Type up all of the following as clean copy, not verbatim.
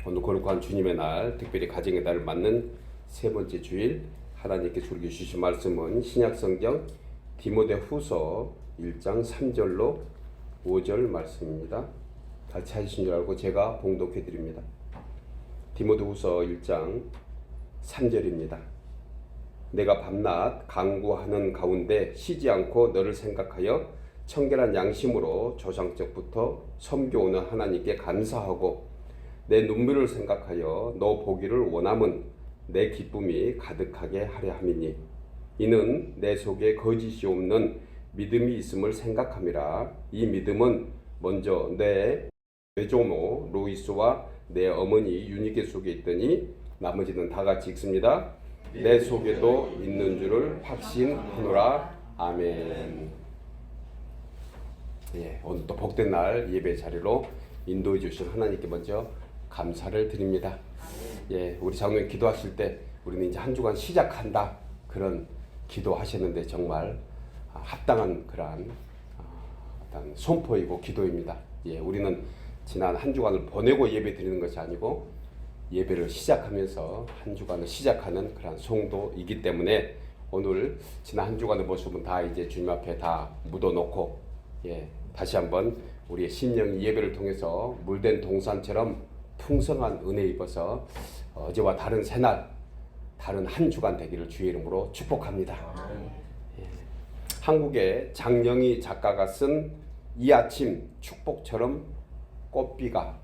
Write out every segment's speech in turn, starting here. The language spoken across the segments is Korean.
오늘 거룩한 주님의 날, 특별히 가정의 달을 맞는 세 번째 주일, 하나님께 주게 주신 말씀은 신약성경 디모데후서 1장 3절로 5절 말씀입니다. 같이 하신 줄 알고 제가 봉독해 드립니다. 디모데후서 1장 3절입니다. 내가 밤낮 간구하는 가운데 쉬지 않고 너를 생각하여 청결한 양심으로 조상적부터 섬겨오는 하나님께 감사하고 내 눈물을 생각하여 너 보기를 원함은 내 기쁨이 가득하게 하려 함이니 이는 내 속에 거짓이 없는 믿음이 있음을 생각함이라. 이 믿음은 먼저 내 외조모 로이스와 내 어머니 유니게 속에 있더니 나머지는 다 같이 읽습니다. 내 속에도 있는 줄을 확신하노라. 아멘. 오늘 또 복된 날 예배 자리로 인도해 주신 하나님께 먼저 감사를 드립니다. 우리 장로님 기도하실 때 우리는 이제 한 주간 시작한다 그런 기도하셨는데 정말 합당한 그러한 어떤 선포이고 기도입니다. 우리는 지난 한 주간을 보내고 예배 드리는 것이 아니고 예배를 시작하면서 한 주간을 시작하는 그런 성도이기 때문에 오늘 지난 한 주간의 모습은 다 이제 주님 앞에 다 묻어놓고 다시 한번 우리의 심령 예배를 통해서 물된 동산처럼 풍성한 은혜 입어서 어제와 다른 새날, 다른 한 주간 되기를 주의 이름으로 축복합니다. 한국의 장영희 작가가 쓴 이 아침 축복처럼 꽃비가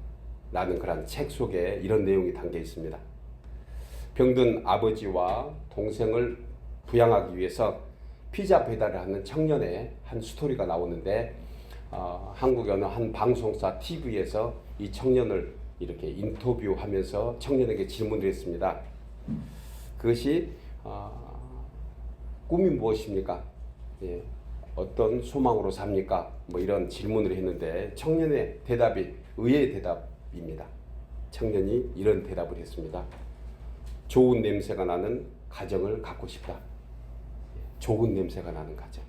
라는 그런 책 속에 이런 내용이 담겨 있습니다. 병든 아버지와 동생을 부양하기 위해서 피자 배달을 하는 청년의 한 스토리가 나오는데 한국의 어느 한 방송사 TV에서 이 청년을 이렇게 인터뷰하면서 청년에게 질문을 했습니다. 그것이 꿈이 무엇입니까? 어떤 소망으로 삽니까? 뭐 이런 질문을 했는데 청년의 대답이 의외의 대답입니다. 청년이 이런 대답을 했습니다. 좋은 냄새가 나는 가정을 갖고 싶다. 좋은 냄새가 나는 가정.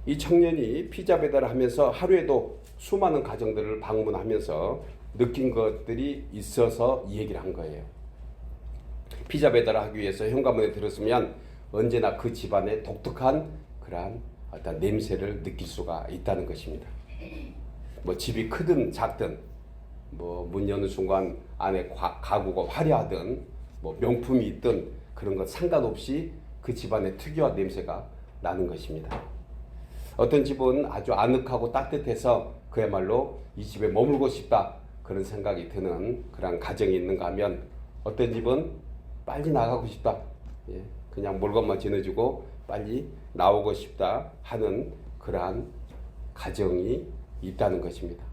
이 청년이 피자 배달을 하면서 하루에도 수많은 가정들을 방문하면서 느낀 것들이 있어서 이 얘기를 한 거예요. 피자 배달을 하기 위해서 현관문에 들었으면 언제나 그 집안의 독특한 그러한 어떤 냄새를 느낄 수가 있다는 것입니다. 뭐 집이 크든 작든 뭐 문 여는 순간 안에 가구가 화려하든 뭐 명품이 있든 그런 것 상관없이 그 집안의 특유한 냄새가 나는 것입니다. 어떤 집은 아주 아늑하고 따뜻해서 그야말로 이 집에 머물고 싶다 그런 생각이 드는 그런 가정이 있는가 하면 어떤 집은 빨리 나가고 싶다, 그냥 물건만 지내주고 빨리 나오고 싶다 하는 그러한 가정이 있다는 것입니다.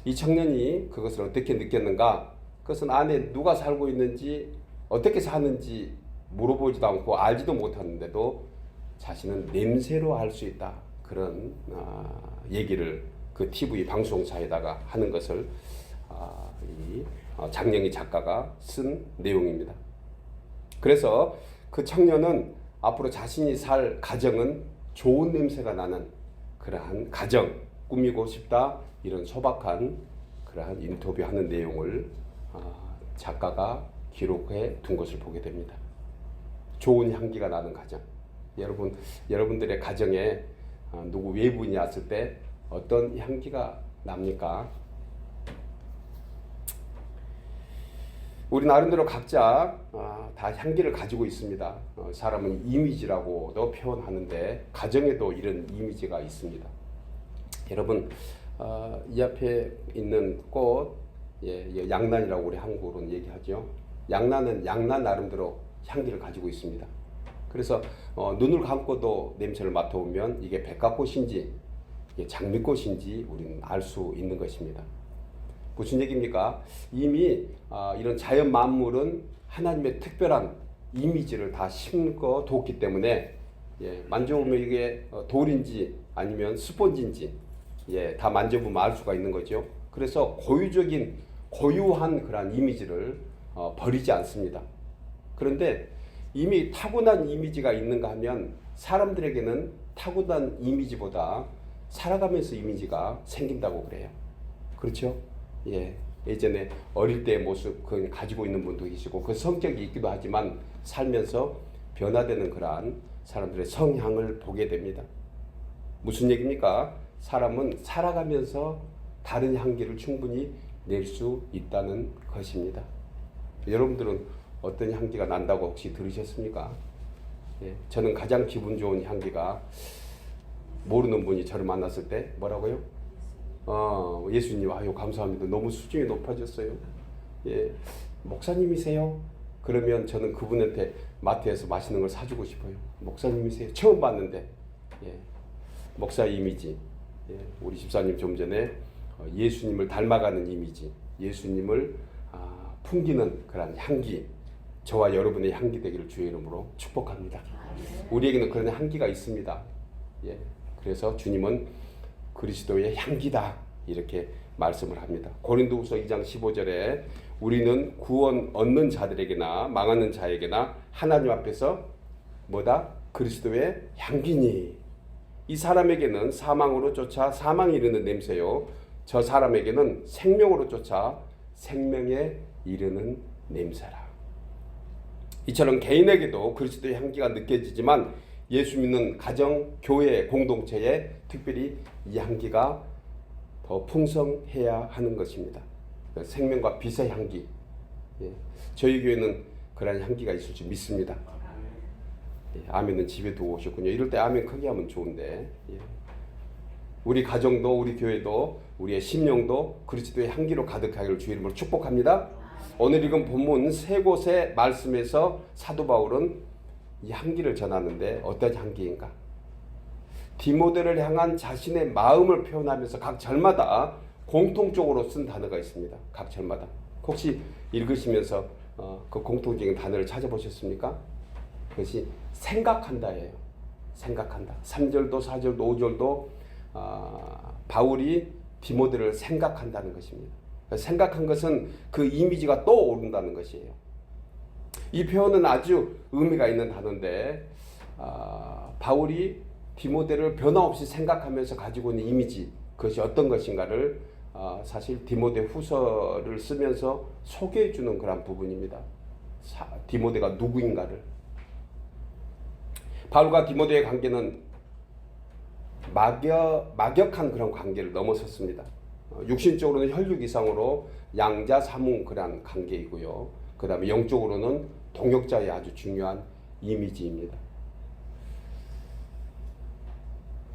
이 청년이 그것을 어떻게 느꼈는가? 그것은 안에 누가 살고 있는지 어떻게 사는지 물어보지도 않고 알지도 못하는데도 자신은 냄새로 알 수 있다 그런 얘기를 그 TV 방송사에다가 하는 것을 이 장영희 작가가 쓴 내용입니다. 그래서 그 청년은 앞으로 자신이 살 가정은 좋은 냄새가 나는 그러한 가정 꾸미고 싶다 이런 소박한 그러한 인터뷰하는 내용을 작가가 기록해 둔 것을 보게 됩니다. 좋은 향기가 나는 가정. 여러분들의 가정에 누구 외부인이 왔을 때 어떤 향기가 납니까? 우리 나름대로 각자 다 향기를 가지고 있습니다. 사람은 이미지라고도 표현하는데 가정에도 이런 이미지가 있습니다. 여러분 이 앞에 있는 꽃 양란이라고 우리 한국어로는 얘기하죠. 양란은 양란 나름대로 향기를 가지고 있습니다. 그래서 눈을 감고도 냄새를 맡아보면 이게 백합꽃인지 이게 장미꽃인지 우리는 알 수 있는 것입니다. 무슨 얘기입니까? 이미 이런 자연 만물은 하나님의 특별한 이미지를 다 심어뒀기 때문에 만져보면 이게 돌인지 아니면 스펀지인지 다 만져보면 알 수가 있는 거죠. 그래서 고유한 그런 이미지를 버리지 않습니다. 그런데 이미 타고난 이미지가 있는가 하면 사람들에게는 타고난 이미지보다 살아가면서 이미지가 생긴다고 그래요. 그렇죠? 예전에 어릴 때의 모습 그 가지고 있는 분도 계시고 그 성격이 있기도 하지만 살면서 변화되는 그러한 사람들의 성향을 보게 됩니다. 무슨 얘기입니까? 사람은 살아가면서 다른 향기를 충분히 낼 수 있다는 것입니다. 여러분들은 어떤 향기가 난다고 혹시 들으셨습니까? 예, 저는 가장 기분 좋은 향기가 모르는 분이 저를 만났을 때 뭐라고요? 예수님, 아유 감사합니다. 너무 수준이 높아졌어요. 예, 목사님이세요? 그러면 저는 그분한테 마트에서 맛있는 걸 사주고 싶어요. 목사님이세요? 처음 봤는데. 예, 목사 이미지. 예, 우리 집사님 좀 전에 예수님을 닮아가는 이미지, 예수님을 풍기는 그런 향기, 저와 여러분의 향기 되기를 주의 이름으로 축복합니다. 우리에게는 그런 향기가 있습니다. 예, 그래서 주님은 그리스도의 향기다 이렇게 말씀을 합니다. 고린도후서 2장 15절에 우리는 구원 얻는 자들에게나 망하는 자에게나 하나님 앞에서 뭐다? 그리스도의 향기니 이 사람에게는 사망으로 쫓아 사망에 이르는 냄새요 저 사람에게는 생명으로 쫓아 생명에 이르는 냄새라. 이처럼 개인에게도 그리스도의 향기가 느껴지지만 예수 믿는 가정, 교회, 공동체에 특별히 이 향기가 더 풍성해야 하는 것입니다. 생명과 빛의 향기. 예, 저희 교회는 그런 향기가 있을 줄 믿습니다. 예, 아멘은 집에 두고 오셨군요. 이럴 때 아멘 크게 하면 좋은데 예. 우리 가정도 우리 교회도 우리의 심령도 그리스도의 향기로 가득하기를 주의 이름으로 축복합니다. 오늘 읽은 본문 세 곳의 말씀에서 사도 바울은 이 향기를 전하는데 어떤 향기인가? 디모데를 향한 자신의 마음을 표현하면서 각 절마다 공통적으로 쓴 단어가 있습니다. 각 절마다. 혹시 읽으시면서 그 공통적인 단어를 찾아보셨습니까? 그것이 생각한다예요. 생각한다. 3절도 4절도 5절도 바울이 디모데를 생각한다는 것입니다. 생각한 것은 그 이미지가 떠오른다는 것이에요. 이 표현은 아주 의미가 있는 단어인데 바울이 디모데를 변함없이 생각하면서 가지고 있는 이미지 그것이 어떤 것인가를 사실 디모데 후서를 쓰면서 소개해 주는 그런 부분입니다. 디모데가 누구인가를. 바울과 디모데의 관계는 막역한 그런 관계를 넘어섰습니다. 육신적으로는 혈육 이상으로 양자 사문 그런 관계이고요. 그 다음에 영적으로는 동역자의 아주 중요한 이미지입니다.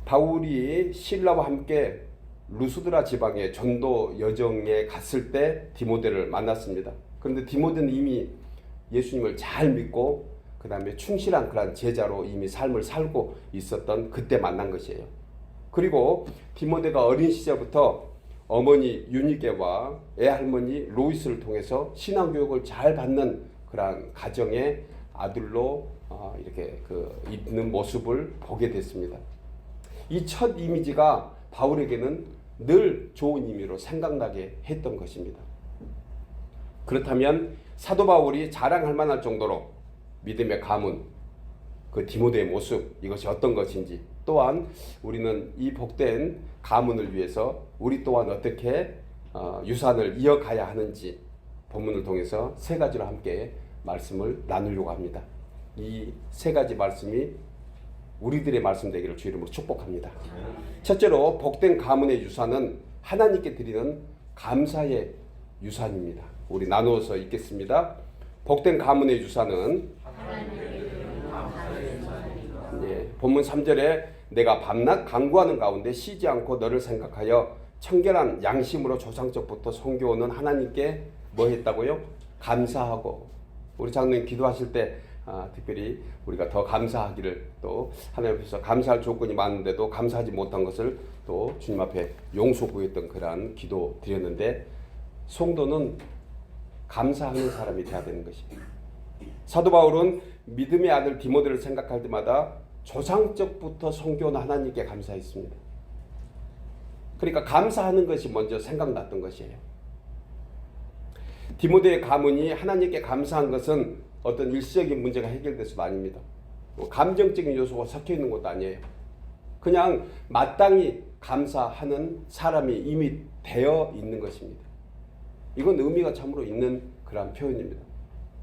바울이 실라와 함께 루스드라 지방의 전도 여정에 갔을 때 디모데를 만났습니다. 그런데 디모데는 이미 예수님을 잘 믿고 그 다음에 충실한 그런 제자로 이미 삶을 살고 있었던 그때 만난 것이에요. 그리고 디모데가 어린 시절부터 어머니 유니게와 애할머니 로이스를 통해서 신앙교육을 잘 받는 그런 가정의 아들로 이렇게 있는 모습을 보게 됐습니다. 이 첫 이미지가 바울에게는 늘 좋은 의미로 생각나게 했던 것입니다. 그렇다면 사도 바울이 자랑할 만할 정도로 믿음의 가문, 그 디모데의 모습 이것이 어떤 것인지 또한 우리는 이 복된 가문을 위해서 우리 또한 어떻게 유산을 이어가야 하는지 본문을 통해서 세 가지로 함께 말씀을 나누려고 합니다. 이 세 가지 말씀이 우리들의 말씀 되기를 주 이름으로 축복합니다. 첫째로 복된 가문의 유산은 하나님께 드리는 감사의 유산입니다. 우리 나누어서 읽겠습니다. 복된 가문의 유산은 본문 3절에 내가 밤낮 간구하는 가운데 쉬지 않고 너를 생각하여 청결한 양심으로 조상적부터 섬겨오는 하나님께 뭐 했다고요? 감사하고. 우리 장로님 기도하실 때 특별히 우리가 더 감사하기를 또 하나님 앞에서 감사할 조건이 많은데도 감사하지 못한 것을 또 주님 앞에 용서 구했던 그러한 기도 드렸는데 성도는 감사하는 사람이 되어야 되는 것입니다. 사도 바울은 믿음의 아들 디모데를 생각할 때마다 조상적부터 섬겨온 하나님께 감사했습니다. 그러니까 감사하는 것이 먼저 생각났던 것이에요. 디모데의 가문이 하나님께 감사한 것은 어떤 일시적인 문제가 해결돼서도 아닙니다. 감정적인 요소가 섞여 있는 것도 아니에요. 그냥 마땅히 감사하는 사람이 이미 되어 있는 것입니다. 이건 의미가 참으로 있는 그런 표현입니다.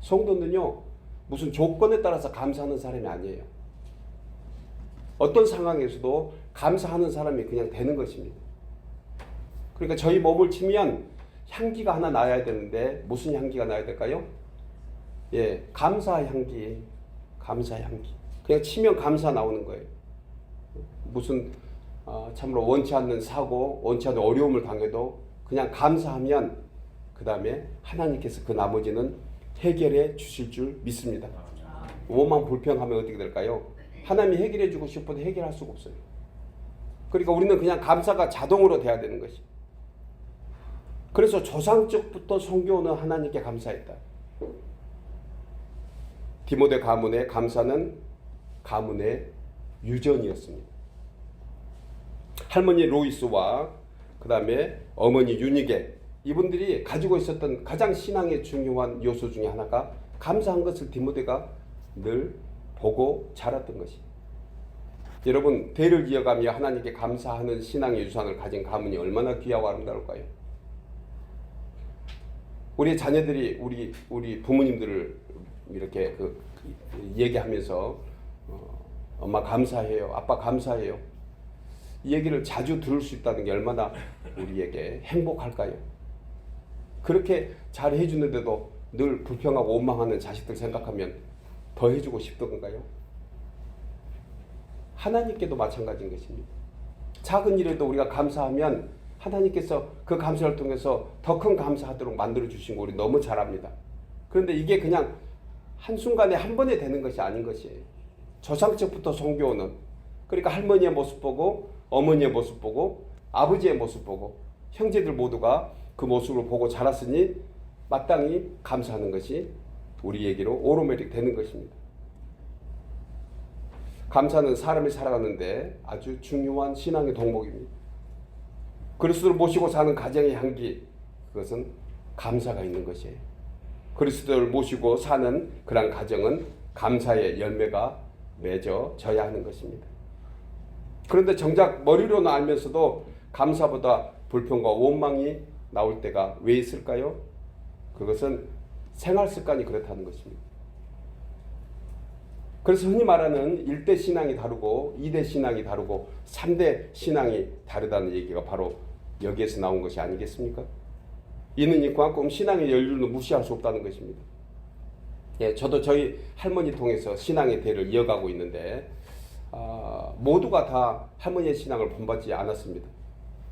성도는요, 무슨 조건에 따라서 감사하는 사람이 아니에요. 어떤 상황에서도 감사하는 사람이 그냥 되는 것입니다. 그러니까 저희 몸을 치면 향기가 하나 나야 되는데 무슨 향기가 나야 될까요? 예, 감사 향기. 감사 향기. 그냥 치면 감사 나오는 거예요. 무슨 참으로 원치 않는 사고, 원치 않는 어려움을 당해도 그냥 감사하면 그 다음에 하나님께서 그 나머지는 해결해 주실 줄 믿습니다. 원망 불평하면 어떻게 될까요? 하나님이 해결해 주고 싶어도 해결할 수가 없어요. 그러니까 우리는 그냥 감사가 자동으로 돼야 되는 것이. 그래서 조상적부터 성교는 하나님께 감사했다. 디모데 가문의 감사는 가문의 유전이었습니다. 할머니 로이스와 그 다음에 어머니 유니게, 이분들이 가지고 있었던 가장 신앙의 중요한 요소 중에 하나가 감사한 것을 디모데가 늘 보고 자랐던 것이. 여러분, 대를 이어가며 하나님께 감사하는 신앙의 유산을 가진 가문이 얼마나 귀하고 아름다울까요? 우리 자녀들이 우리 부모님들을 이렇게 얘기하면서 엄마 감사해요, 아빠 감사해요, 이 얘기를 자주 들을 수 있다는 게 얼마나 우리에게 행복할까요? 그렇게 잘 해주는데도 늘 불평하고 원망하는 자식들 생각하면 더 해주고 싶던가요? 하나님께도 마찬가지인 것입니다. 작은 일에도 우리가 감사하면 하나님께서 그 감사를 통해서 더 큰 감사하도록 만들어 주신 거 우리 너무 잘 압니다. 그런데 이게 그냥 한순간에 한 번에 되는 것이 아닌 것이에요. 조상적부터 성교는, 그러니까 할머니의 모습 보고 어머니의 모습 보고 아버지의 모습 보고 형제들 모두가 그 모습을 보고 자랐으니 마땅히 감사하는 것이 우리에게로 오토매틱 되는 것입니다. 감사는 사람이 살아가는데 아주 중요한 신앙의 덕목입니다. 그리스도를 모시고 사는 가정의 향기, 그것은 감사가 있는 것이에요. 그리스도를 모시고 사는 그런 가정은 감사의 열매가 맺어져야 하는 것입니다. 그런데 정작 머리로는 알면서도 감사보다 불평과 원망이 나올 때가 왜 있을까요? 그것은 생활 습관이 그렇다는 것입니다. 그래서 흔히 말하는 1대 신앙이 다르고 2대 신앙이 다르고 3대 신앙이 다르다는 얘기가 바로 여기에서 나온 것이 아니겠습니까? 이는 이 그만큼 신앙의 연륜을 무시할 수 없다는 것입니다. 예, 저도 저희 처할머니 통해서 신앙의 대를 이어가고 있는데 모두가 다 할머니의 신앙을 본받지 않았습니다.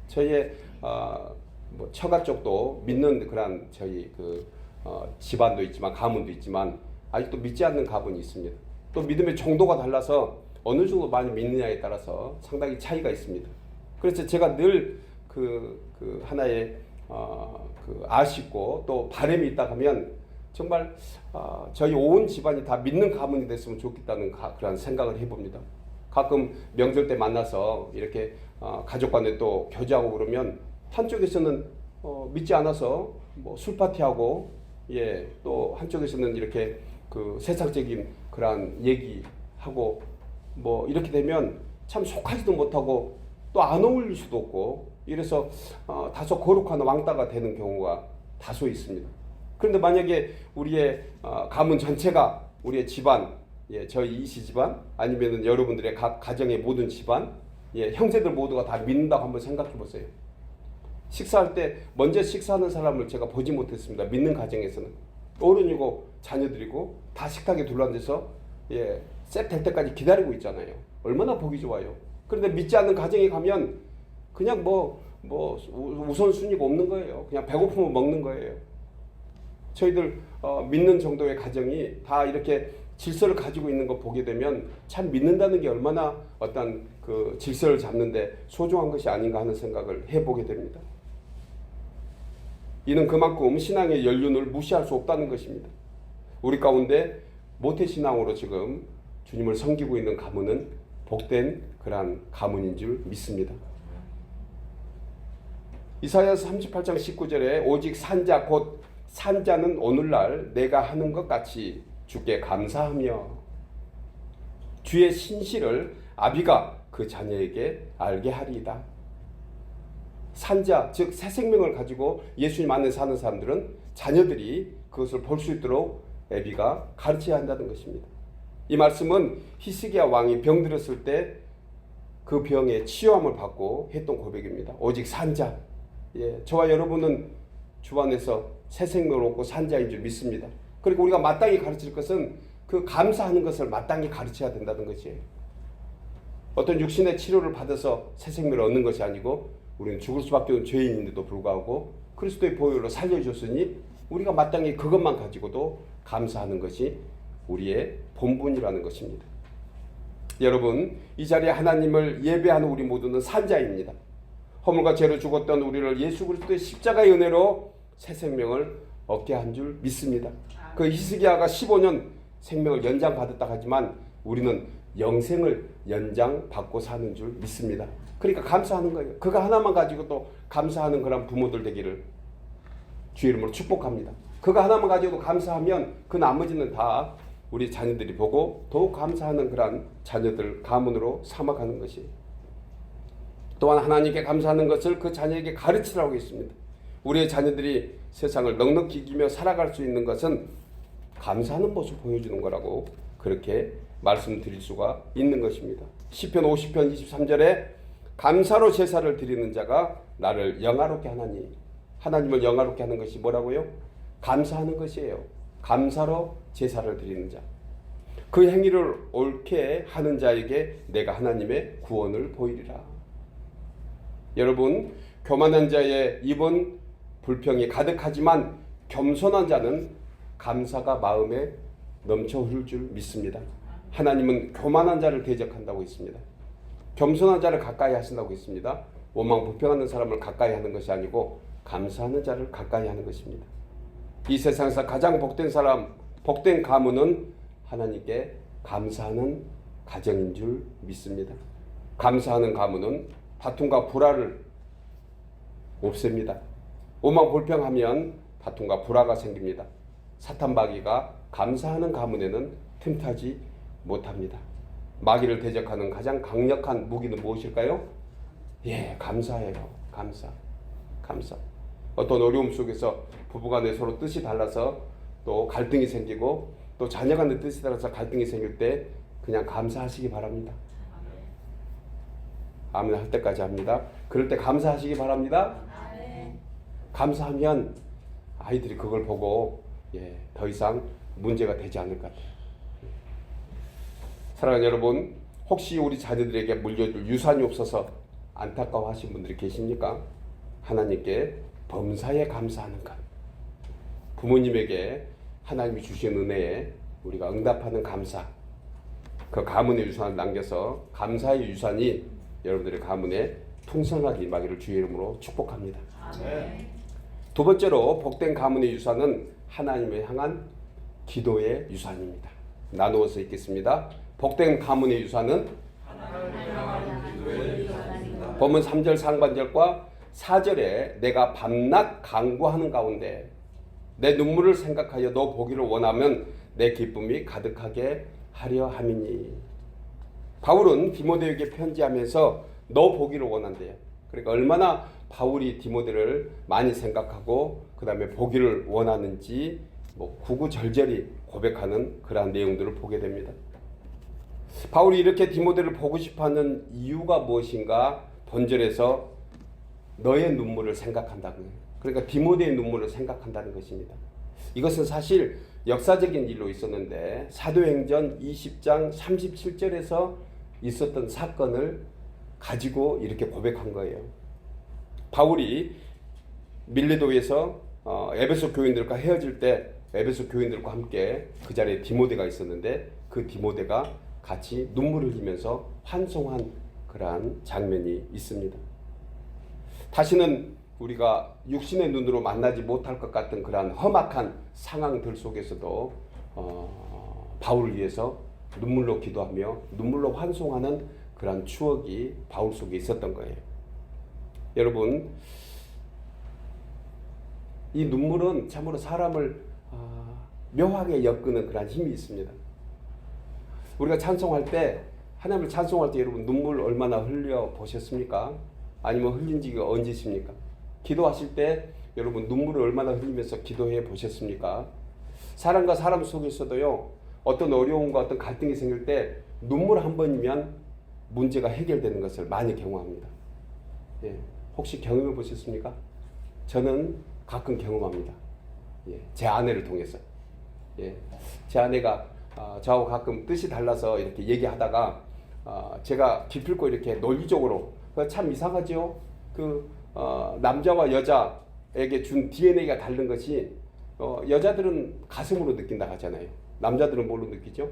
저희의 처가 쪽도 믿는 그런 저희 집안도 있지만 가문도 있지만 아직도 믿지 않는 가문이 있습니다. 또 믿음의 정도가 달라서 어느 정도 많이 믿느냐에 따라서 상당히 차이가 있습니다. 그래서 제가 늘 하나의 아쉽고 또 바람이 있다 하면 정말 저희 온 집안이 다 믿는 가문이 됐으면 좋겠다는 그런 생각을 해봅니다. 가끔 명절 때 만나서 이렇게 가족 간에 또 교제하고 그러면 한쪽에서는 믿지 않아서 뭐 술 파티하고, 예, 또 한쪽에서는 이렇게 세상적인 그런 얘기하고 뭐 이렇게 되면 참 속하지도 못하고 또 안 어울릴 수도 없고, 이래서 다소 거룩한 왕따가 되는 경우가 다소 있습니다. 그런데 만약에 우리의 가문 전체가 우리의 집안, 예, 저희 이씨 집안 아니면은 여러분들의 각 가정의 모든 집안, 예, 형제들 모두가 다 믿는다고 한번 생각해 보세요. 식사할 때 먼저 식사하는 사람을 제가 보지 못했습니다. 믿는 가정에서는 어른이고 자녀들이고 다 식탁에 둘러앉아서, 예, 셋 될 때까지 기다리고 있잖아요. 얼마나 보기 좋아요. 그런데 믿지 않는 가정에 가면 그냥 뭐 우선순위가 없는 거예요. 그냥 배고프면 먹는 거예요. 저희들 믿는 정도의 가정이 다 이렇게 질서를 가지고 있는 거 보게 되면 참 믿는다는 게 얼마나 어떤 질서를 잡는데 소중한 것이 아닌가 하는 생각을 해보게 됩니다. 이는 그만큼 신앙의 연륜을 무시할 수 없다는 것입니다. 우리 가운데 모태신앙으로 지금 주님을 섬기고 있는 가문은 복된 그러한 가문인 줄 믿습니다. 이사야서 38장 19절에 오직 산자 곧 산자는 오늘날 내가 하는 것 같이 주께 감사하며 주의 신실을 아비가 그 자녀에게 알게 하리이다. 산자, 즉 새 생명을 가지고 예수님 안에 사는 사람들은 자녀들이 그것을 볼 수 있도록 애비가 가르쳐야 한다는 것입니다. 이 말씀은 히스기야 왕이 병들었을 때 그 병의 치유함을 받고 했던 고백입니다. 오직 산자, 저와 여러분은 주 안에서 새 생명을 얻고 산자인 줄 믿습니다. 그리고 우리가 마땅히 가르칠 것은 그 감사하는 것을 마땅히 가르쳐야 된다는 것이에요. 어떤 육신의 치료를 받아서 새 생명을 얻는 것이 아니고 우리는 죽을 수밖에 없는 죄인인데도 불구하고 그리스도의 보혈로 살려주셨으니 우리가 마땅히 그것만 가지고도 감사하는 것이 우리의 본분이라는 것입니다. 여러분, 이 자리에 하나님을 예배하는 우리 모두는 산자입니다. 허물과 죄로 죽었던 우리를 예수 그리스도의 십자가의 은혜로 새 생명을 얻게 한 줄 믿습니다. 그 히스기야가 15년 생명을 연장받았다 하지만 우리는 영생을 연장받고 사는 줄 믿습니다. 그러니까 감사하는 거예요. 그거 하나만 가지고도 감사하는 그런 부모들 되기를 주의 이름으로 축복합니다. 그거 하나만 가지고도 감사하면 그 나머지는 다 우리 자녀들이 보고 더욱 감사하는 그런 자녀들 가문으로 삼아가는 것이에요. 또한 하나님께 감사하는 것을 그 자녀에게 가르치라고 했습니다. 우리의 자녀들이 세상을 넉넉히 이기며 살아갈 수 있는 것은 감사하는 모습을 보여주는 거라고 그렇게 말씀드릴 수가 있는 것입니다. 시편 50편 23절에 감사로 제사를 드리는 자가 나를 영화롭게 하나니, 하나님을 영화롭게 하는 것이 뭐라고요? 감사하는 것이에요. 감사로 제사를 드리는 자, 그 행위를 옳게 하는 자에게 내가 하나님의 구원을 보이리라. 여러분, 교만한 자의 입은 불평이 가득하지만 겸손한 자는 감사가 마음에 넘쳐 흐를 줄 믿습니다. 하나님은 교만한 자를 대적한다고 했습니다. 겸손한 자를 가까이 하신다고 했습니다. 원망 불평하는 사람을 가까이 하는 것이 아니고 감사하는 자를 가까이 하는 것입니다. 이 세상에서 가장 복된 사람, 복된 가문은 하나님께 감사하는 가정인 줄 믿습니다. 감사하는 가문은 다툼과 불화를 없앱니다. 오만 불평하면 다툼과 불화가 생깁니다. 사탄마귀가 감사하는 가문에는 틈타지 못합니다. 마귀를 대적하는 가장 강력한 무기는 무엇일까요? 감사예요. 감사. 어떤 어려움 속에서 부부간에 서로 뜻이 달라서 또 갈등이 생기고 또 자녀간의 뜻이 달라서 갈등이 생길 때 그냥 감사하시기 바랍니다. 아멘 할 때까지 합니다. 그럴 때 감사하시기 바랍니다. 감사하면 아이들이 그걸 보고 더 이상 문제가 되지 않을 것 같아요. 사랑하는 여러분, 혹시 우리 자녀들에게 물려줄 유산이 없어서 안타까워하신 분들이 계십니까? 하나님께 범사에 감사하는 것, 부모님에게 하나님이 주신 은혜에 우리가 응답하는 감사, 그 가문의 유산을 남겨서 감사의 유산이 여러분들의 가문에 풍성하게 임하기를 주의 이름으로 축복합니다. 아멘. 두 번째로 복된 가문의 유산은 하나님을 향한 기도의 유산입니다. 나누어서 읽겠습니다. 복된 가문의 유산은 하나님을 향한 기도의 유산입니다. 본문 3절 상반절과 4절에 내가 밤낮 간구하는 가운데 내 눈물을 생각하여 너 보기를 원하면 내 기쁨이 가득하게 하려 함이니. 바울은 디모데에게 편지하면서 너 보기를 원한대요. 그러니까 얼마나 바울이 디모데를 많이 생각하고 그 다음에 보기를 원하는지 구구절절히 고백하는 그러한 내용들을 보게 됩니다. 바울이 이렇게 디모데를 보고 싶어하는 이유가 무엇인가? 본절에서 너의 눈물을 생각한다는, 그러니까 디모데의 눈물을 생각한다는 것입니다. 이것은 사실 역사적인 일로 있었는데 사도행전 20장 37절에서 있었던 사건을 가지고 이렇게 고백한 거예요. 바울이 밀레도에서 에베소 교인들과 헤어질 때 에베소 교인들과 함께 그 자리에 디모데가 있었는데 그 디모데가 같이 눈물을 흘리면서 환송한 그러한 장면이 있습니다. 다시는 우리가 육신의 눈으로 만나지 못할 것 같은 그러한 험악한 상황들 속에서도 바울을 위해서 눈물로 기도하며 눈물로 환송하는 그러한 추억이 바울 속에 있었던 거예요. 여러분, 이 눈물은 참으로 사람을 묘하게 엮는 그러한 힘이 있습니다. 우리가 찬송할 때, 하나님을 찬송할 때 여러분 눈물 얼마나 흘려 보셨습니까? 아니면 흘린 지가 언제십니까? 기도하실 때 여러분 눈물을 얼마나 흘리면서 기도해 보셨습니까? 사람과 사람 속에서도요, 어떤 어려움과 어떤 갈등이 생길 때 눈물 한 번이면 문제가 해결되는 것을 많이 경험합니다. 예, 혹시 경험해 보셨습니까? 저는 가끔 경험합니다. 예, 제 아내를 통해서. 예, 제 아내가 저하고 가끔 뜻이 달라서 이렇게 얘기하다가 제가 기필코 이렇게 논리적으로 참 이상하죠. 남자와 여자에게 준 DNA가 다른 것이 여자들은 가슴으로 느낀다 하잖아요. 남자들은 뭘로 느끼죠?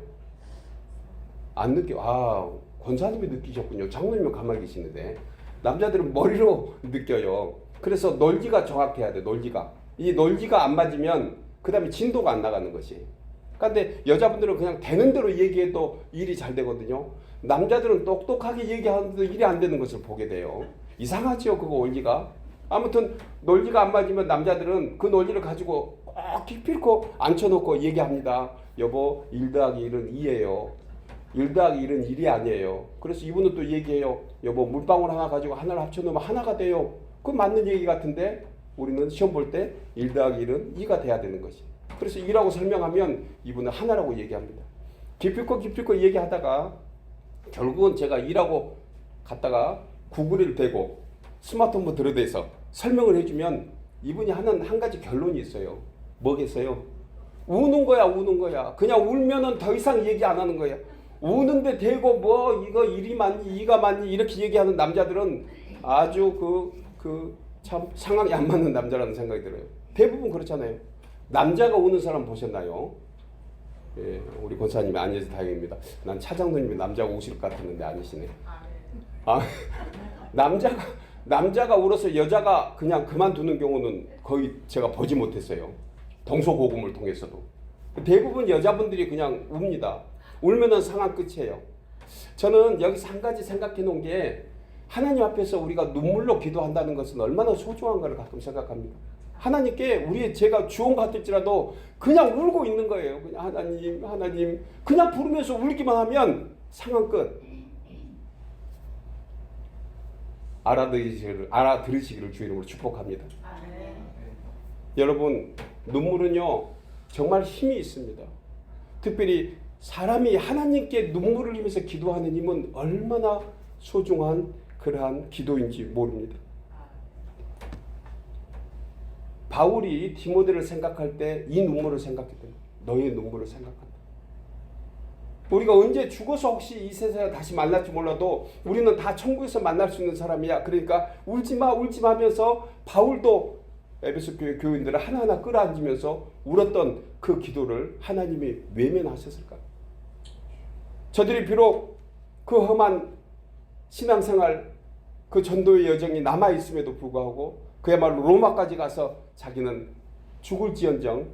안 느껴. 권사님이 느끼셨군요. 장로님은 가만히 계시는데 남자들은 머리로 느껴요. 그래서 논리가 정확해야 돼. 논리가. 이 논리가 안 맞으면 그 다음에 진도가 안 나가는 것이. 근데 여자분들은 그냥 되는 대로 얘기해도 일이 잘 되거든요. 남자들은 똑똑하게 얘기하는데도 일이 안 되는 것을 보게 돼요. 이상하죠, 그거 원리가. 아무튼 논리가 안 맞으면 남자들은 그 논리를 가지고 기필코 앉혀놓고 얘기합니다. 여보, 1 더하기 1은 2예요. 1 더하기 1은 1이 아니에요. 그래서 이분은 또 얘기해요. 여보, 물방울 하나 가지고 하나를 합쳐놓으면 하나가 돼요. 그건 맞는 얘기 같은데 우리는 시험 볼 때 1 더하기 1은 2가 돼야 되는 것이. 그래서 2라고 설명하면 이분은 하나라고 얘기합니다. 기필코 얘기하다가 결국은 제가 2라고 갖다가 구글을 대고 스마트폰 들여대서 설명을 해주면 이분이 하는 한 가지 결론이 있어요. 뭐겠어요? 우는 거야. 그냥 울면은 더 이상 얘기 안 하는 거야. 우는데 대고 뭐 이거 1이 맞니 2가 맞니 이렇게 얘기하는 남자들은 아주 참 상황이 안 맞는 남자라는 생각이 들어요. 대부분 그렇잖아요. 남자가 우는 사람 보셨나요? 예, 우리 권사님이 아니어서 다행입니다. 난 차장로님이 남자가 우실 것 같았는데 아니시네. 남자가 울어서 여자가 그냥 그만두는 경우는 거의 제가 보지 못했어요. 동서고금을 통해서도. 대부분 여자분들이 그냥 웁니다. 울면은 상황 끝이에요. 저는 여기서 한 가지 생각해 놓은 게 하나님 앞에서 우리가 눈물로 기도한다는 것은 얼마나 소중한가를 가끔 생각합니다. 하나님께 제가 주원 같을지라도 그냥 울고 있는 거예요. 그냥 하나님 그냥 부르면서 울기만 하면 상황 끝. 알아들으시기를 주 이름으로 축복합니다. 여러분, 눈물은요 정말 힘이 있습니다. 특별히 사람이 하나님께 눈물을 흘리면서 기도하는 힘은 얼마나 소중한 그러한 기도인지 모릅니다. 바울이 디모데를 생각할 때 이 눈물을 생각했다. 너의 눈물을 생각한다. 우리가 언제 죽어서 혹시 이 세상에 다시 만날지 몰라도 우리는 다 천국에서 만날 수 있는 사람이야. 그러니까 울지마 하면서 바울도 에베소 교회 교인들을 하나하나 끌어안으면서 울었던 그 기도를 하나님이 외면하셨을까? 저들이 비록 그 험한 신앙생활, 그 전도의 여정이 남아있음에도 불구하고 그야말로 로마까지 가서 자기는 죽을지언정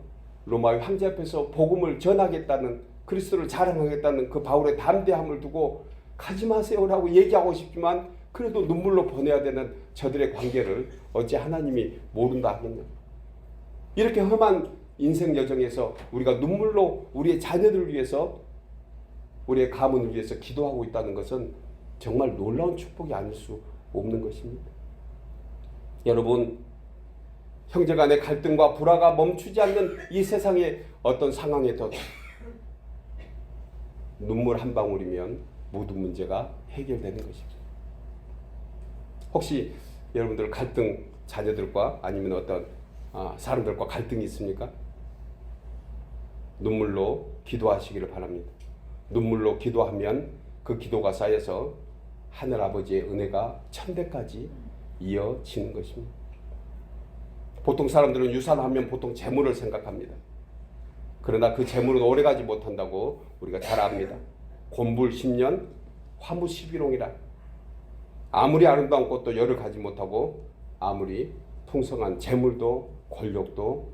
로마의 황제 앞에서 복음을 전하겠다는, 그리스도를 자랑하겠다는 그 바울의 담대함을 두고 가지 마세요라고 얘기하고 싶지만 그래도 눈물로 보내야 되는 저들의 관계를 어찌 하나님이 모른다 하겠냐. 이렇게 험한 인생 여정에서 우리가 눈물로 우리의 자녀들을 위해서, 우리의 가문을 위해서 기도하고 있다는 것은 정말 놀라운 축복이 아닐 수 없는 것입니다. 여러분, 형제간의 갈등과 불화가 멈추지 않는 이 세상의 어떤 상황에도 눈물 한 방울이면 모든 문제가 해결되는 것입니다. 혹시 여러분들 갈등, 자녀들과 아니면 어떤 사람들과 갈등이 있습니까? 눈물로 기도하시기를 바랍니다. 눈물로 기도하면 그 기도가 쌓여서 하늘 아버지의 은혜가 천대까지 이어지는 것입니다. 보통 사람들은 유산하면 보통 재물을 생각합니다. 그러나 그 재물은 오래가지 못한다고 우리가 잘 압니다. 곤불 10년, 화무 11홍이라. 아무리 아름다운 꽃도 열을 가지 못하고 아무리 풍성한 재물도 권력도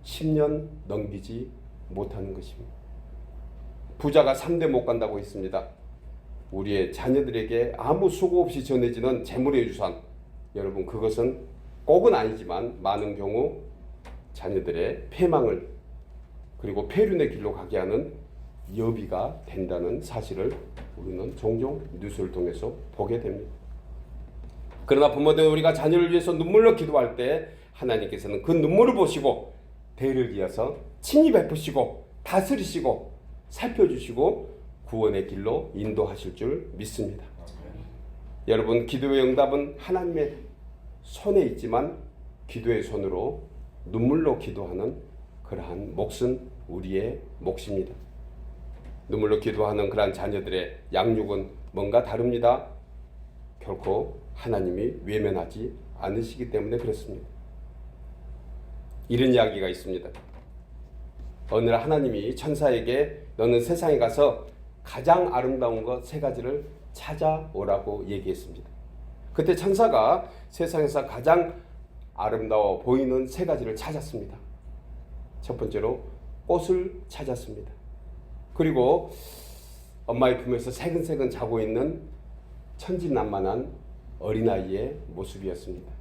10년 넘기지 못하는 것입니다. 부자가 3대 못 간다고 했습니다. 우리의 자녀들에게 아무 수고 없이 전해지는 재물의 유산, 여러분 그것은 꼭은 아니지만 많은 경우 자녀들의 패망을 그리고 폐륜의 길로 가게 하는 여비가 된다는 사실을 우리는 종종 뉴스를 통해서 보게 됩니다. 그러나 부모된 우리가 자녀를 위해서 눈물로 기도할 때 하나님께서는 그 눈물을 보시고 대를 이어서 친히 베푸시고 다스리시고 살펴주시고 구원의 길로 인도하실 줄 믿습니다. 여러분, 기도의 응답은 하나님의 손에 있지만 기도의 손으로 눈물로 기도하는 그러한 몫은 우리의 몫입니다. 눈물로 기도하는 그러한 자녀들의 양육은 뭔가 다릅니다. 결코 하나님이 외면하지 않으시기 때문에 그렇습니다. 이런 이야기가 있습니다. 어느 날 하나님이 천사에게 너는 세상에 가서 가장 아름다운 것 세 가지를 찾아오라고 얘기했습니다. 그때 천사가 세상에서 가장 아름다워 보이는 세 가지를 찾았습니다. 첫 번째로 꽃을 찾았습니다. 그리고 엄마의 품에서 새근새근 자고 있는 천진난만한 어린아이의 모습이었습니다.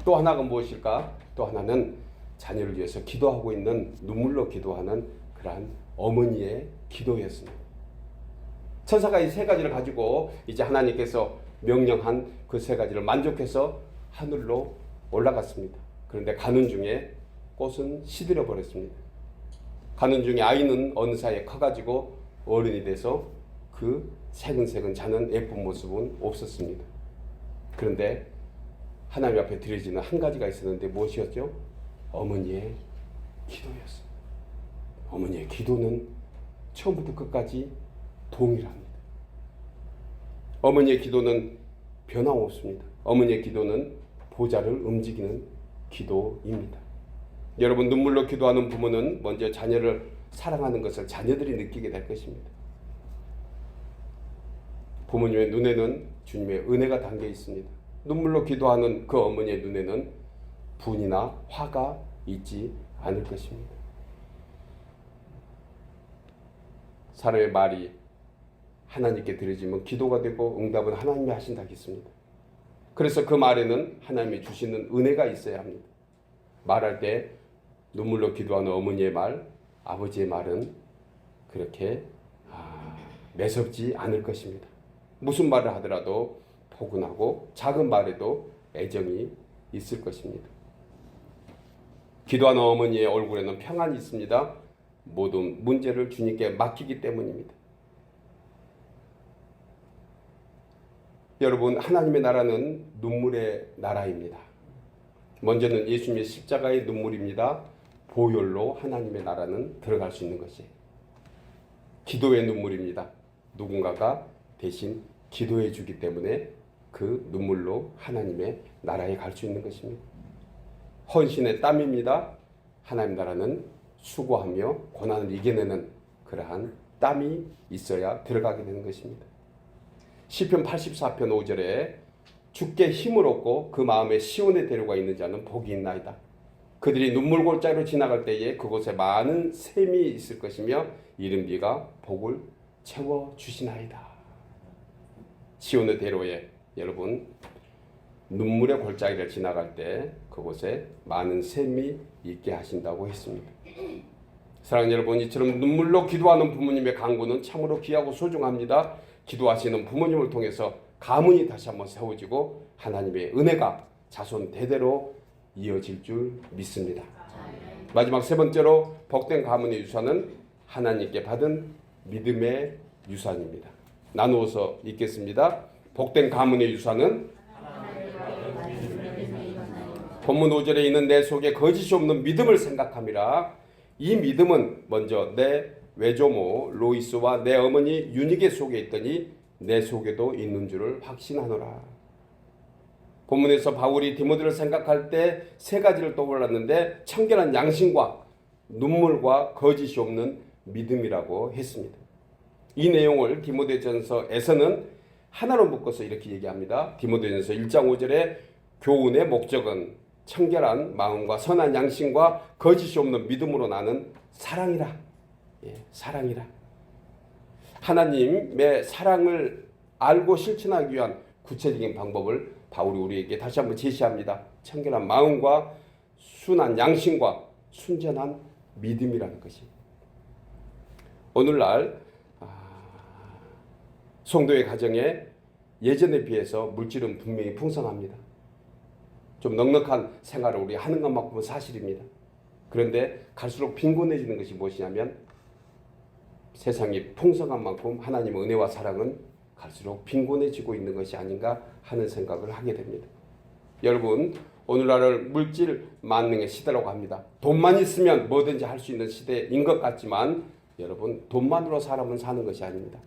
또 하나가 무엇일까? 또 하나는 자녀를 위해서 기도하고 있는 눈물로 기도하는 그러한 어머니의 기도였습니다. 천사가 이 세 가지를 가지고 이제 하나님께서 명령한 그 세 가지를 만족해서 하늘로 올라갔습니다. 그런데 가는 중에 꽃은 시들어 버렸습니다. 가는 중에 아이는 어느 사이에 커가지고 어른이 돼서 그 새근새근 자는 예쁜 모습은 없었습니다. 그런데 하나님 앞에 드려지는 한 가지가 있었는데 무엇이었죠? 어머니의 기도였습니다. 어머니의 기도는 처음부터 끝까지 동일합니다. 어머니의 기도는 변함없습니다. 어머니의 기도는 보좌를 움직이는 기도입니다. 여러분, 눈물로 기도하는 부모는 먼저 자녀를 사랑하는 것을 자녀들이 느끼게 될 것입니다. 부모님의 눈에는 주님의 은혜가 담겨 있습니다. 눈물로 기도하는 그 어머니의 눈에는 분이나 화가 있지 않을 것입니다. 사람의 말이 하나님께 드려지면 기도가 되고 응답은 하나님이 하신다 했습니다. 그래서 그 말에는 하나님이 주시는 은혜가 있어야 합니다. 말할 때 눈물로 기도하는 어머니의 말, 아버지의 말은 그렇게 매섭지 않을 것입니다. 무슨 말을 하더라도 포근하고 작은 말에도 애정이 있을 것입니다. 기도하는 어머니의 얼굴에는 평안이 있습니다. 모든 문제를 주님께 맡기기 때문입니다. 여러분, 하나님의 나라는 눈물의 나라입니다. 먼저는 예수님의 십자가의 눈물입니다. 보혈로 하나님의 나라는 들어갈 수 있는 것이에요. 기도의 눈물입니다. 누군가가 대신 기도해 주기 때문에 그 눈물로 하나님의 나라에 갈 수 있는 것입니다. 헌신의 땀입니다. 하나님 나라는 수고하며 고난을 이겨내는 그러한 땀이 있어야 들어가게 되는 것입니다. 시편 84편 5절에 주께 힘을 얻고 그 마음에 시온의 대로가 있는 자는 복이 있나이다. 그들이 눈물 골짜기로 지나갈 때에 그곳에 많은 샘이 있을 것이며 이른 비가 복을 채워주시나이다. 시온의 대로에 여러분, 눈물의 골짜기를 지나갈 때 그곳에 많은 샘이 있게 하신다고 했습니다. 사랑하는 여러분, 이처럼 눈물로 기도하는 부모님의 간구는 참으로 귀하고 소중합니다. 기도하시는 부모님을 통해서 가문이 다시 한번 세워지고 하나님의 은혜가 자손 대대로 이어질 줄 믿습니다. 마지막 세 번째로 복된 가문의 유산은 하나님께 받은 믿음의 유산입니다. 나누어서 읽겠습니다. 복된 가문의 유산은 본문 5절에 있는 내 속에 거짓이 없는 믿음을 생각함이라. 이 믿음은 먼저 내 외조모 로이스와 내 어머니 유니게 속에 있더니 내 속에도 있는 줄을 확신하노라. 본문에서 바울이 디모데를 생각할 때 세 가지를 떠올랐는데 청결한 양심과 눈물과 거짓이 없는 믿음이라고 했습니다. 이 내용을 디모데전서에서는 하나로 묶어서 이렇게 얘기합니다. 디모데전서 1장 5절에 교훈의 목적은 청결한 마음과 선한 양심과 거짓이 없는 믿음으로 나는 사랑이라. 사랑이라. 하나님의 사랑을 알고 실천하기 위한 구체적인 방법을 바울이 우리에게 다시 한번 제시합니다. 청결한 마음과 순한 양심과 순전한 믿음이라는 것이. 오늘날 성도의 가정에 예전에 비해서 물질은 분명히 풍성합니다. 좀 넉넉한 생활을 우리 하는 것만큼은 사실입니다. 그런데 갈수록 빈곤해지는 것이 무엇이냐면 세상이 풍성한 만큼 하나님의 은혜와 사랑은 갈수록 빈곤해지고 있는 것이 아닌가 하는 생각을 하게 됩니다. 여러분, 오늘날을 물질 만능의 시대라고 합니다. 돈만 있으면 뭐든지 할 수 있는 시대인 것 같지만 여러분, 돈만으로 사람은 사는 것이 아닙니다.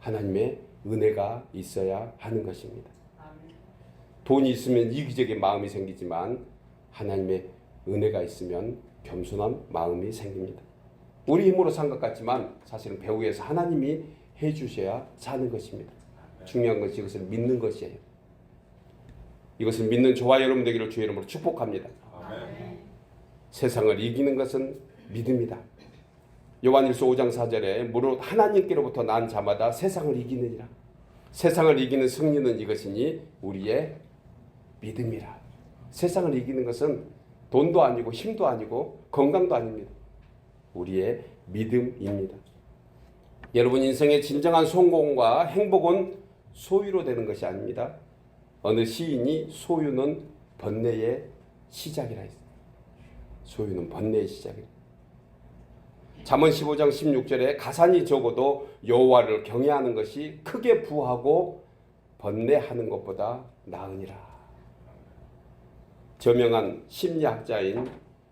하나님의 은혜가 있어야 하는 것입니다. 돈이 있으면 이기적인 마음이 생기지만 하나님의 은혜가 있으면 겸손한 마음이 생깁니다. 우리 힘으로 산 것 같지만 사실은 배후에서 하나님이 해주셔야 사는 것입니다. 중요한 것이 이것을 믿는 것이에요. 이것을 믿는 저와 여러분 되기를 주의 이름으로 축복합니다. 아멘. 세상을 이기는 것은 믿음이다. 요한일서 5장 4절에 무릇 하나님께로부터 난 자마다 세상을 이기느니라. 세상을 이기는 승리는 이것이니 우리의 믿음이라. 세상을 이기는 것은 돈도 아니고 힘도 아니고 건강도 아닙니다. 우리의 믿음입니다. 여러분, 인생의 진정한 성공과 행복은 소유로 되는 것이 아닙니다. 어느 시인이 소유는 번뇌의 시작이라 했어요. 소유는 번뇌의 시작이라. 잠언 15장 16절에 가산이 적어도 여호와를 경외하는 것이 크게 부하고 번뇌하는 것보다 나으니라. 저명한 심리학자인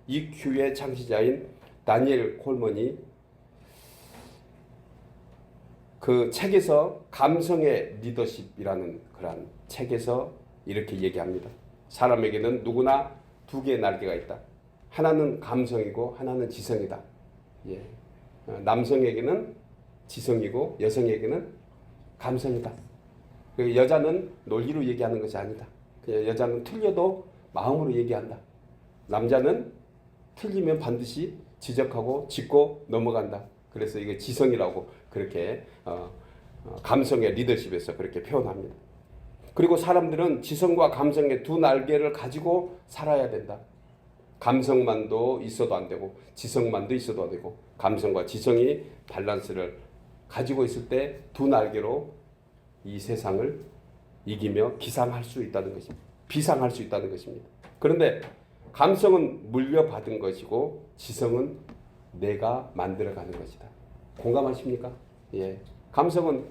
EQ의 창시자인 다니엘 콜먼이 그 책에서 감성의 리더십이라는 그런 책에서 이렇게 얘기합니다. 사람에게는 누구나 두 개의 날개가 있다. 하나는 감성이고 하나는 지성이다. 예. 남성에게는 지성이고 여성에게는 감성이다. 여자는 논리로 얘기하는 것이 아니다. 여자는 틀려도 마음으로 얘기한다. 남자는 틀리면 반드시 지적하고 짚고 넘어간다. 그래서 이게 지성이라고 그렇게 감성의 리더십에서 그렇게 표현합니다. 그리고 사람들은 지성과 감성의 두 날개를 가지고 살아야 된다. 감성만도 있어도 안 되고 지성만도 있어도 안 되고 감성과 지성이 밸런스를 가지고 있을 때 두 날개로 이 세상을 이기며 기상할 수 있다는 것입니다. 비상할 수 있다는 것입니다. 그런데 감성은 물려받은 것이고 지성은 내가 만들어가는 것이다. 공감하십니까? 예. 감성은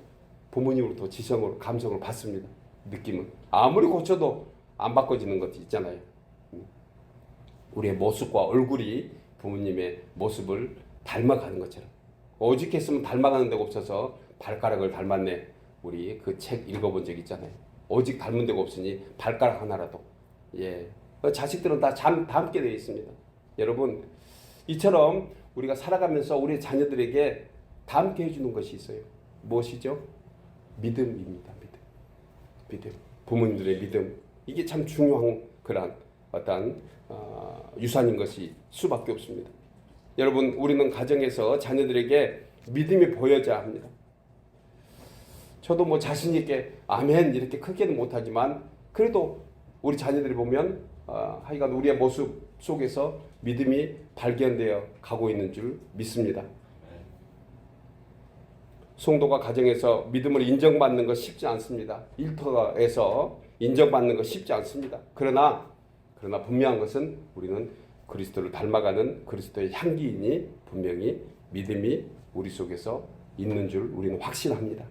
부모님으로부터 지성으로 감성을 받습니다. 느낌은 아무리 고쳐도 안 바꿔지는 것도 있잖아요. 우리의 모습과 얼굴이 부모님의 모습을 닮아가는 것처럼 오직했으면 닮아가는 데가 없어서 발가락을 닮았네. 우리 그 책 읽어본 적 있잖아요. 오직 닮은 데가 없으니 발가락 하나라도. 예. 자식들은 다 닮게 되어 있습니다. 여러분, 이처럼 우리가 살아가면서 우리 자녀들에게 닮게 해주는 것이 있어요. 무엇이죠? 믿음입니다. 믿음. 부모님들의 믿음. 이게 참 중요한 그런 어떤 유산인 것이 수밖에 없습니다. 여러분, 우리는 가정에서 자녀들에게 믿음이 보여져야 합니다. 저도 뭐 자신 있게 아멘 이렇게 크게는 못하지만 그래도 우리 자녀들이 보면 하여간 우리의 모습 속에서 믿음이 발견되어 가고 있는 줄 믿습니다. 성도가 가정에서 믿음을 인정받는 것 쉽지 않습니다. 일터에서 인정받는 것 쉽지 않습니다. 그러나 분명한 것은 우리는 그리스도를 닮아가는 그리스도의 향기이니 분명히 믿음이 우리 속에서 있는 줄 우리는 확신합니다.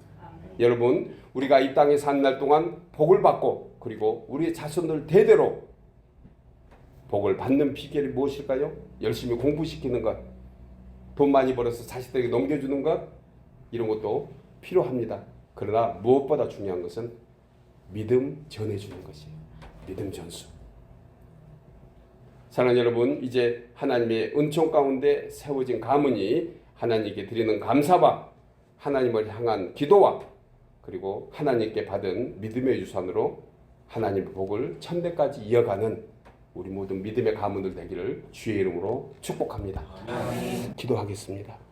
여러분, 우리가 이 땅에 사는 날 동안 복을 받고 그리고 우리의 자손들 대대로 복을 받는 비결이 무엇일까요? 열심히 공부시키는 것, 돈 많이 벌어서 자식들에게 넘겨주는 것, 이런 것도 필요합니다. 그러나 무엇보다 중요한 것은 믿음 전해주는 것이에요. 믿음 전수. 사랑하는 여러분, 이제 하나님의 은총 가운데 세워진 가문이 하나님께 드리는 감사와 하나님을 향한 기도와 그리고 하나님께 받은 믿음의 유산으로 하나님의 복을 천대까지 이어가는 우리 모든 믿음의 가문들 되기를 주의 이름으로 축복합니다. 아멘. 기도하겠습니다.